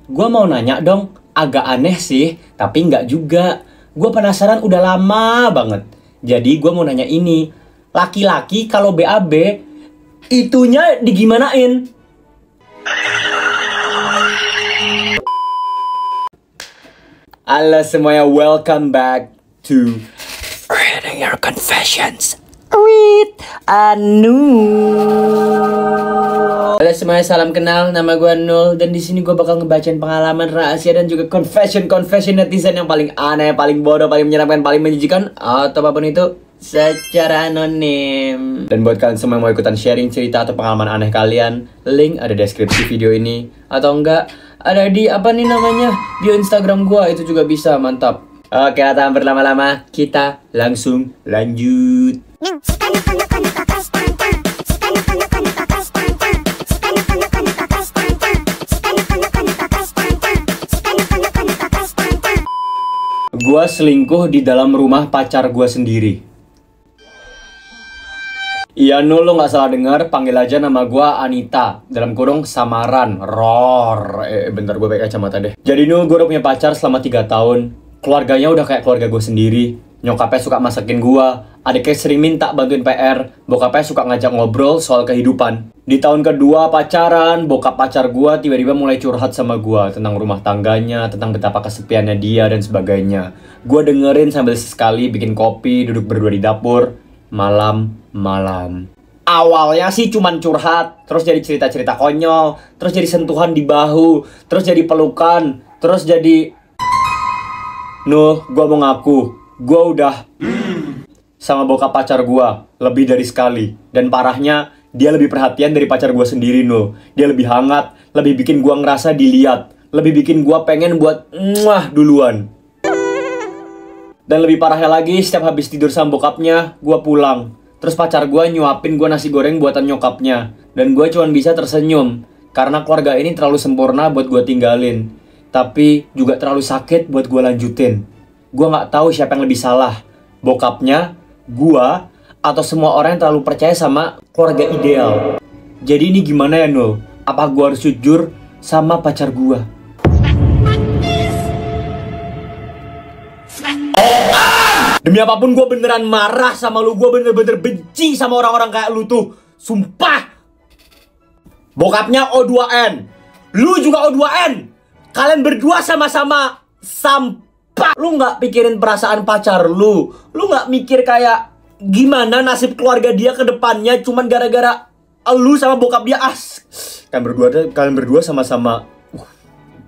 Gue mau nanya dong, agak aneh sih, tapi nggak juga. Gue penasaran udah lama banget. Jadi gue mau nanya ini, laki-laki kalau BAB, itunya digimanain? Halo semuanya, welcome back to Reading Your Confessions with Anu. Halo semuanya, salam kenal. Nama gue Nul dan di sini gue bakal ngebacain pengalaman rahasia dan juga confession netizen yang paling aneh, paling bodoh, paling menyeramkan, paling menjijikan atau apapun itu secara anonim. Dan buat kalian semua yang mau ikutan sharing cerita atau pengalaman aneh kalian, link ada di deskripsi video ini atau enggak ada di apa nih namanya bio Instagram gue, itu juga bisa. Mantap. Oke, tanpa berlama-lama kita langsung lanjut. Gua selingkuh di dalam rumah pacar gua sendiri. Iya Nul, lo gak salah denger, panggil aja nama gua Anita, dalam kurung samaran, Ror. Bentar gue pakai kacamata deh. Jadi Nul, gue udah punya pacar selama 3 tahun. Keluarganya udah kayak keluarga gue sendiri. Nyokapnya suka masakin gua, adiknya sering minta bantuin PR, bokapnya suka ngajak ngobrol soal kehidupan. Di tahun kedua pacaran, bokap pacar gua tiba-tiba mulai curhat sama gua tentang rumah tangganya, tentang betapa kesepiannya dia dan sebagainya. Gua dengerin sambil sesekali bikin kopi, duduk berdua di dapur, malam-malam. Awalnya sih cuman curhat, terus jadi cerita-cerita konyol, terus jadi sentuhan di bahu, terus jadi pelukan, terus jadi... Nuh, gua mau ngaku, gua udah sama bokap pacar gua lebih dari sekali. Dan parahnya, dia lebih perhatian dari pacar gua sendiri, Nuh. Dia lebih hangat, lebih bikin gua ngerasa dilihat, lebih bikin gua pengen buat muah duluan. Dan lebih parahnya lagi, setiap habis tidur sama bokapnya, gua pulang. Terus pacar gua nyuapin gua nasi goreng buatan nyokapnya. Dan gua cuma bisa tersenyum, karena keluarga ini terlalu sempurna buat gua tinggalin. Tapi juga terlalu sakit buat gue lanjutin. Gue gak tahu siapa yang lebih salah, bokapnya, gue, atau semua orang yang terlalu percaya sama keluarga ideal. Jadi ini gimana ya Nul? Apa gue harus jujur sama pacar gue? Demi apapun gue beneran marah sama lu. Gue bener-bener benci sama orang-orang kayak lu tuh. Sumpah. Bokapnya O2N, lu juga O2N. Kalian berdua sama-sama sampah. Lu gak pikirin perasaan pacar lu. Lu gak mikir kayak gimana nasib keluarga dia ke depannya cuman gara-gara lu sama bokap dia. Kalian berdua sama-sama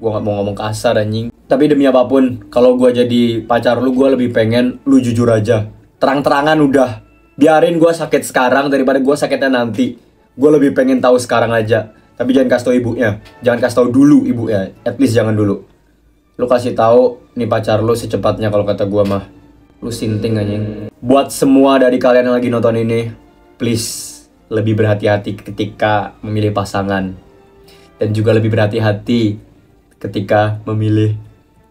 gua gak mau ngomong kasar anjing. Tapi demi apapun, kalau gua jadi pacar lu, gua lebih pengen lu jujur aja. Terang-terangan udah. Biarin gua sakit sekarang daripada gua sakitnya nanti. Gua lebih pengen tahu sekarang aja. Tapi jangan kasih tau ibunya. Jangan kasih tau dulu ibunya. At least jangan dulu. Lu kasih tahu nih pacar lu secepatnya kalau kata gua mah. Lu sinting anjing. Buat semua dari kalian yang lagi nonton ini, please lebih berhati-hati ketika memilih pasangan. Dan juga lebih berhati-hati ketika memilih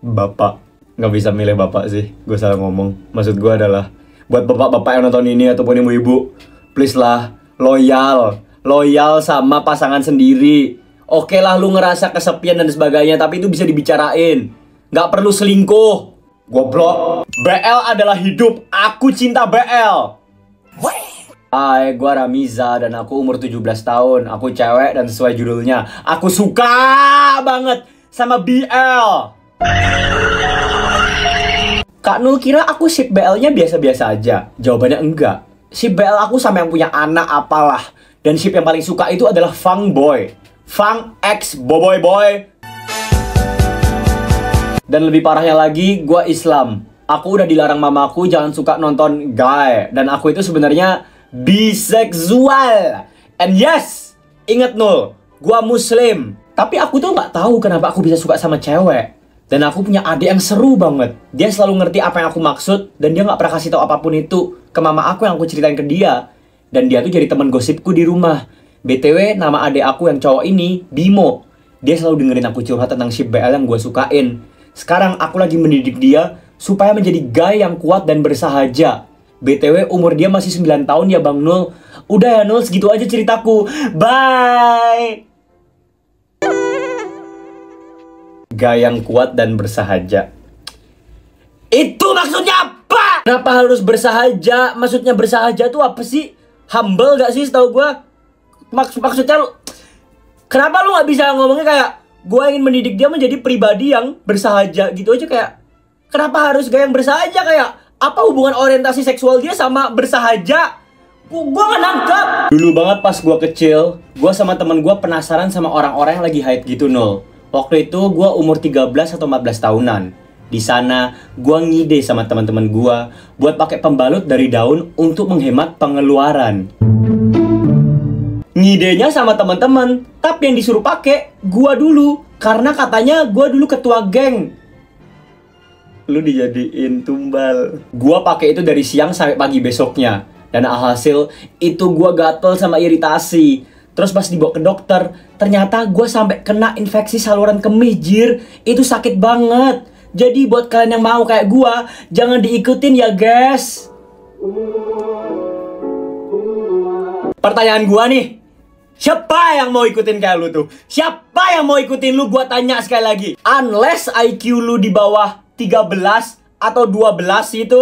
bapak. Nggak bisa milih bapak sih, gue salah ngomong. Maksud gue adalah buat bapak-bapak yang nonton ini ataupun ibu-ibu, please lah loyal sama pasangan sendiri. Oke lah lu ngerasa kesepian dan sebagainya, tapi itu bisa dibicarain. Gak perlu selingkuh. Goblok. BL adalah hidup. Aku cinta BL. Hai, gue Ramiza dan aku umur 17 tahun. Aku cewek dan sesuai judulnya, aku suka banget sama BL. Kak Nul kira aku ship BL-nya biasa-biasa aja. Jawabannya enggak. Ship BL aku sama yang punya anak apalah. Dan ship yang paling suka itu adalah Fang Boy. Fang X Boboy Boy. Dan lebih parahnya lagi, gue Islam. Aku udah dilarang mamaku jangan suka nonton gay. Dan aku itu sebenarnya biseksual. And yes, inget Nul, gue Muslim. Tapi aku tuh gak tahu kenapa aku bisa suka sama cewek. Dan aku punya adik yang seru banget. Dia selalu ngerti apa yang aku maksud. Dan dia gak pernah kasih tahu apapun itu ke mama aku yang aku ceritain ke dia. Dan dia tuh jadi teman gosipku di rumah. BTW, nama adik aku yang cowok ini, Bimo. Dia selalu dengerin aku curhat tentang ship BL yang gue sukain. Sekarang aku lagi mendidik dia supaya menjadi guy yang kuat dan bersahaja. BTW, umur dia masih 9 tahun ya Bang Nul. Udah ya Nul, segitu aja ceritaku. Bye! gaya yang kuat dan bersahaja. Itu maksudnya apa? Kenapa harus bersahaja? Maksudnya bersahaja tuh apa sih? Humble gak sih setahu gue? Maksudnya kenapa lu gak bisa ngomongnya kayak gue ingin mendidik dia menjadi pribadi yang bersahaja gitu aja, kayak kenapa harus gaya yang bersahaja? Kayak apa hubungan orientasi seksual dia sama bersahaja? Gue gak nangkep. Dulu banget pas gue kecil, gue sama temen gue penasaran sama orang-orang yang lagi haid gitu, Nul. Waktu itu gue umur 13 atau 14 tahunan. Di sana, gue ngide sama teman-teman gue buat pakai pembalut dari daun untuk menghemat pengeluaran. Ngidenya sama teman-teman, tapi yang disuruh pakai gue dulu, karena katanya gue dulu ketua geng. Lu dijadiin tumbal. Gue pakai itu dari siang sampai pagi besoknya, dan alhasil itu gue gatel sama iritasi. Terus pas dibawa ke dokter, ternyata gue sampai kena infeksi saluran kemih, jir. Itu sakit banget. Jadi buat kalian yang mau kayak gua, jangan diikutin ya guys. Pertanyaan gua nih, siapa yang mau ikutin kayak lu tuh? Siapa yang mau ikutin lu? Gua tanya sekali lagi. Unless IQ lu di bawah 13 atau 12 itu,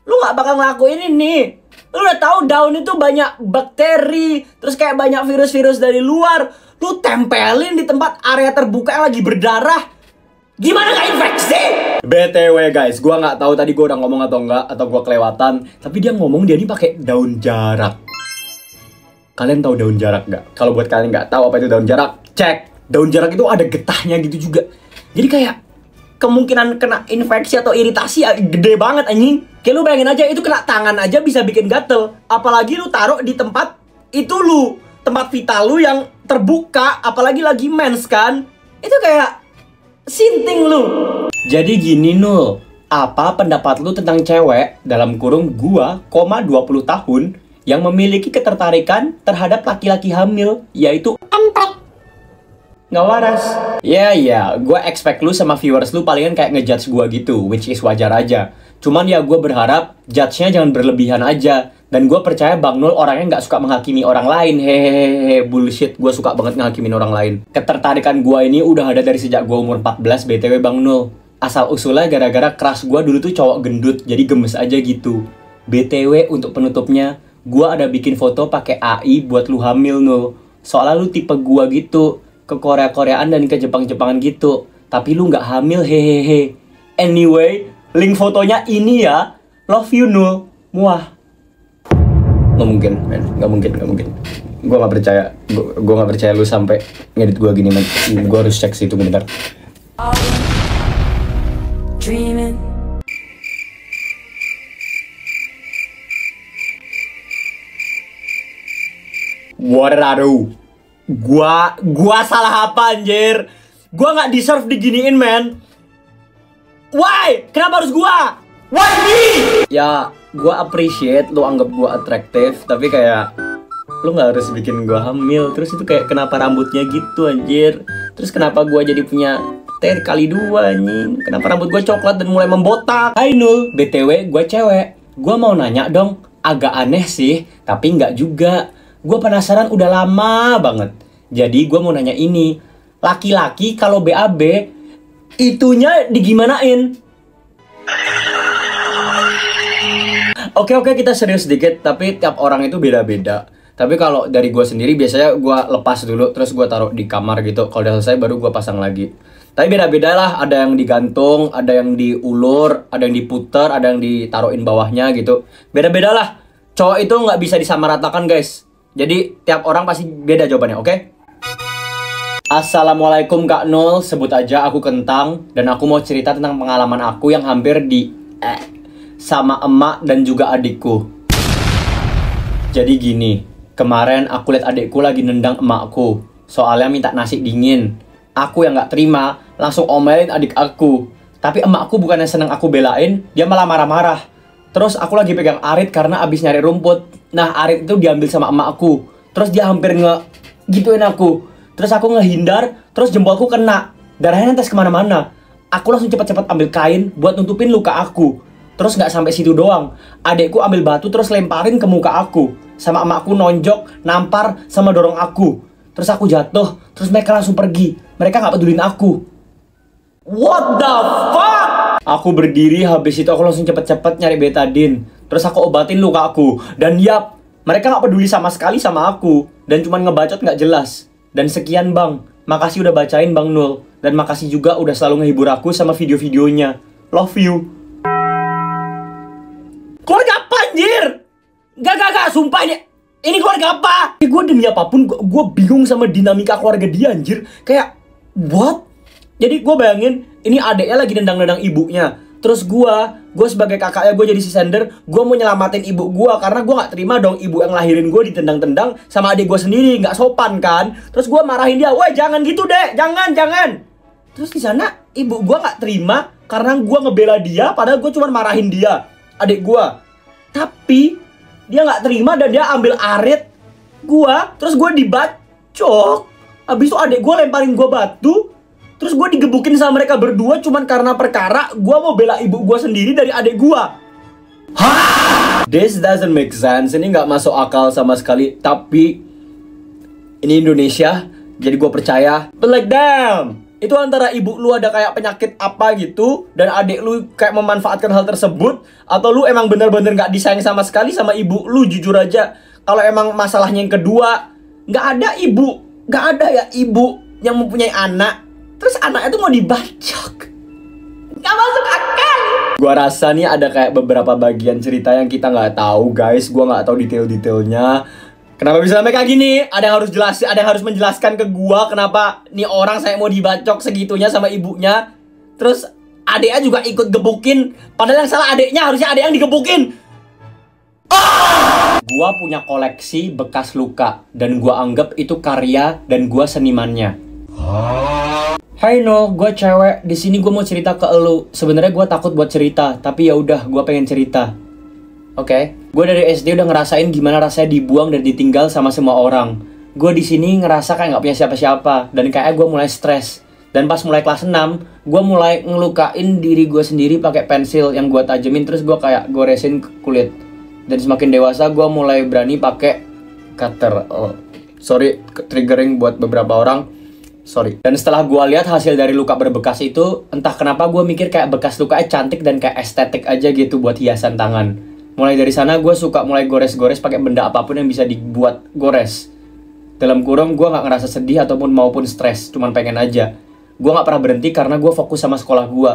lu gak bakal ngelakuin ini. Lu udah tahu daun itu banyak bakteri, terus kayak banyak virus-virus dari luar. Lu tempelin di tempat area terbuka yang lagi berdarah. Gimana gak infeksi? BTW guys, gua nggak tahu tadi gua udah ngomong atau enggak, atau gua kelewatan. Tapi dia ngomong dia ini pakai daun jarak. Kalian tahu daun jarak nggak? Kalau buat kalian nggak tahu apa itu daun jarak, cek. Daun jarak itu ada getahnya gitu juga. Jadi kayak kemungkinan kena infeksi atau iritasi gede banget anjing. Kayak lu bayangin aja, itu kena tangan aja bisa bikin gatel. Apalagi lu taruh di tempat itu lu, tempat vital lu yang terbuka, apalagi lagi mens kan. Itu kayak sinting lu. Jadi gini Nul, apa pendapat lu tentang cewek dalam kurung gua, 20 tahun yang memiliki ketertarikan terhadap laki-laki hamil, yaitu emprek, nggak waras. Ya, gua expect lu sama viewers lu palingan kayak ngejudge gua gitu, which is wajar aja. Cuman ya gua berharap judge-nya jangan berlebihan aja. Dan gue percaya Bang Nul orangnya nggak suka menghakimi orang lain. Hehehe, bullshit. Gue suka banget ngehakimin orang lain. Ketertarikan gue ini udah ada dari sejak gue umur 14 BTW Bang Nul. Asal usulnya gara-gara crush gue dulu tuh cowok gendut, jadi gemes aja gitu. BTW untuk penutupnya, gue ada bikin foto pakai AI buat lu hamil Nul. Soalnya lu tipe gue gitu, ke Korea-Koreaan dan ke Jepang-Jepangan gitu. Tapi lu nggak hamil, hehehe. Anyway, link fotonya ini ya. Love you Nul. Muah. Nggak mungkin, men. Nggak mungkin. Gue nggak percaya. Gue nggak percaya lu sampai ngedit gue gini, men. Gue harus cek situ bentar. Dreaming. Waduh. Gua salah apa anjir? Gua nggak deserve diginiin, men. Why? Kenapa harus gua? Why me? Ya, gua appreciate lu anggap gua atraktif, tapi kayak lu nggak harus bikin gua hamil. Terus itu kayak kenapa rambutnya gitu anjir? Terus kenapa gua jadi punya kali 2 anjing? Kenapa rambut gua coklat dan mulai membotak? Hai Nul, BTW gua cewek. Gua mau nanya dong, agak aneh sih, tapi nggak juga. Gua penasaran udah lama banget. Jadi gua mau nanya ini, laki-laki kalau BAB itunya digimanain? Oke, kita serius sedikit, tapi tiap orang itu beda-beda. Tapi kalau dari gue sendiri, biasanya gue lepas dulu, terus gue taruh di kamar gitu. Kalau udah selesai, baru gue pasang lagi. Tapi beda-beda lah, ada yang digantung, ada yang diulur, ada yang diputer, ada yang ditaruhin bawahnya gitu. Beda-beda lah. Cowok itu nggak bisa disamaratakan, guys. Jadi, tiap orang pasti beda jawabannya, oke? Assalamualaikum Kak Nul, sebut aja aku Kentang. Dan aku mau cerita tentang pengalaman aku yang hampir sama emak dan juga adikku. Jadi gini, kemarin aku lihat adikku lagi nendang emakku. Soalnya minta nasi dingin. Aku yang gak terima, langsung omelin adik aku. Tapi emakku bukannya seneng aku belain, dia malah marah-marah. Terus aku lagi pegang arit karena abis nyari rumput. Nah arit itu diambil sama emakku. Terus dia hampir gituin aku. Terus aku ngehindar, terus jempolku kena. Darahnya netes kemana-mana. Aku langsung cepet-cepet ambil kain buat nutupin luka aku. Terus nggak sampai situ doang, adekku ambil batu terus lemparin ke muka aku. Sama emakku nonjok, nampar, sama dorong aku. Terus aku jatuh, terus mereka langsung pergi. Mereka nggak pedulin aku. What the fuck? Aku berdiri, habis itu aku langsung cepet-cepet nyari betadine. Terus aku obatin luka aku. Dan yap, mereka gak peduli sama sekali sama aku. Dan cuman ngebacot gak jelas. Dan sekian bang, makasih udah bacain Bang Nul. Dan makasih juga udah selalu ngehibur aku sama video-videonya. Love you. Keluarga apa anjir? Gak, sumpah ini keluarga apa? Gue demi apapun, gue bingung sama dinamika keluarga dia anjir. Kayak, what? Jadi gue bayangin, ini adeknya lagi nendang-nendang ibunya. Terus gue sebagai kakaknya, gue jadi si sender. Gue mau nyelamatin ibu gue, karena gue gak terima dong ibu yang lahirin gue ditendang-tendang sama adik gue sendiri. Gak sopan kan? Terus gue marahin dia, woi jangan gitu deh, jangan. Terus di sana ibu gue gak terima, karena gue ngebela dia, padahal gue cuma marahin dia, adik gue. Tapi dia gak terima dan dia ambil arit gue, terus gue dibacok. Habis itu adik gue lemparin gue batu. Terus gue digebukin sama mereka berdua cuman karena perkara gue mau bela ibu gue sendiri dari adik gue. Hah? This doesn't make sense. Ini nggak masuk akal sama sekali. Tapi ini Indonesia, jadi gue percaya. But like damn, itu antara ibu lu ada kayak penyakit apa gitu dan adik lu kayak memanfaatkan hal tersebut, atau lu emang bener-bener nggak disayang sama sekali sama ibu lu. Jujur aja, kalau emang masalahnya yang kedua, nggak ada ya ibu yang mempunyai anak. Terus anaknya tuh mau dibacok. Gak masuk akal. Gua rasa nih ada kayak beberapa bagian cerita yang kita nggak tahu guys. Gua nggak tahu detail-detailnya. Kenapa bisa sampai kayak gini? Ada yang harus jelasin, ada yang harus menjelaskan ke gua kenapa nih orang saya mau dibacok segitunya sama ibunya. Terus adeknya juga ikut gebukin. Padahal yang salah adeknya, harusnya adek yang digebukin. Gua punya koleksi bekas luka dan gua anggap itu karya dan gua senimannya. Hai Nol, gue cewek. Di sini gue mau cerita ke elu. Sebenarnya gue takut buat cerita, tapi ya udah, gue pengen cerita. Oke. Gue dari SD udah ngerasain gimana rasanya dibuang dan ditinggal sama semua orang. Gue di sini ngerasa kayak nggak punya siapa-siapa dan kayak gue mulai stres. Dan pas mulai kelas 6, gue mulai ngelukain diri gue sendiri pakai pensil yang gue tajemin, terus gue kayak goresin kulit. Dan semakin dewasa gue mulai berani pakai cutter. Sorry, triggering buat beberapa orang. Sorry. Dan setelah gue lihat hasil dari luka berbekas itu, entah kenapa gue mikir kayak bekas lukanya cantik dan kayak estetik aja gitu buat hiasan tangan. Mulai dari sana gue suka mulai gores-gores pakai benda apapun yang bisa dibuat gores. Dalam kurung gue nggak ngerasa sedih ataupun maupun stres, cuman pengen aja. Gue nggak pernah berhenti karena gue fokus sama sekolah gue.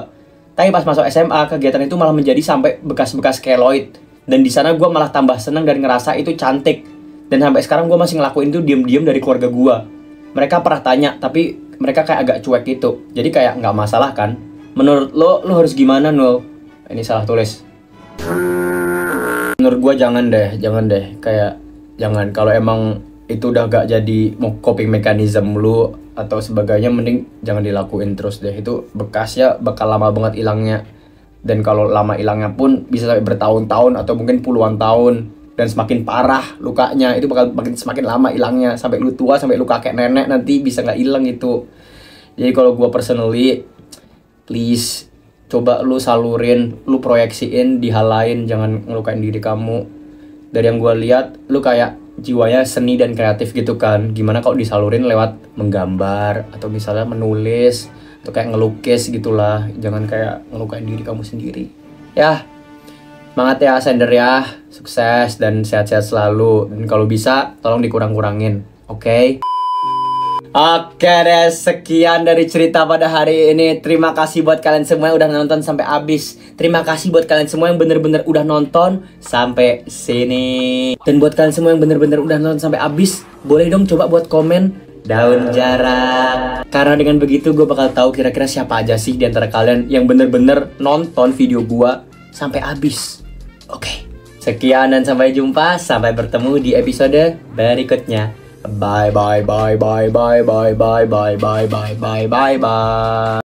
Tapi pas masuk SMA, kegiatan itu malah menjadi sampai bekas-bekas keloid. Dan di sana gue malah tambah seneng dan ngerasa itu cantik. Dan sampai sekarang gue masih ngelakuin itu diem-diem dari keluarga gue. Mereka pernah tanya, tapi mereka kayak agak cuek gitu. Jadi kayak nggak masalah kan? Menurut lo harus gimana Nul? Ini salah tulis. Menurut gua jangan deh. Kayak jangan. Kalau emang itu udah gak jadi mau coping mechanism lu atau sebagainya, mending jangan dilakuin terus deh. Itu bekasnya bakal lama banget hilangnya. Dan kalau lama hilangnya pun bisa sampai bertahun-tahun atau mungkin puluhan tahun. Dan semakin parah lukanya, itu bakal semakin lama hilangnya. Sampai lu tua, sampai lu kakek nenek nanti bisa nggak hilang itu. Jadi kalau gue personally, please coba lu salurin, lu proyeksiin di hal lain, jangan ngelukain diri kamu. Dari yang gue lihat, lu kayak jiwanya seni dan kreatif gitu kan. Gimana kalau disalurin lewat menggambar atau misalnya menulis atau kayak ngelukis gitulah. Jangan kayak ngelukain diri kamu sendiri. Ya. Semangat ya sender ya, sukses dan sehat-sehat selalu. Dan kalau bisa tolong dikurang-kurangin, oke? Oke deh, sekian dari cerita pada hari ini. Terima kasih buat kalian semua yang udah nonton sampai habis. Terima kasih buat kalian semua yang bener-bener udah nonton sampai sini. Dan buat kalian semua yang bener-bener udah nonton sampai habis, boleh dong coba buat komen daun jarak. Karena dengan begitu gue bakal tahu kira-kira siapa aja sih di antara kalian yang bener-bener nonton video gue sampai habis. Oke, sekian dan sampai jumpa. Sampai bertemu di episode berikutnya. Bye bye bye bye bye bye bye bye bye bye bye bye bye.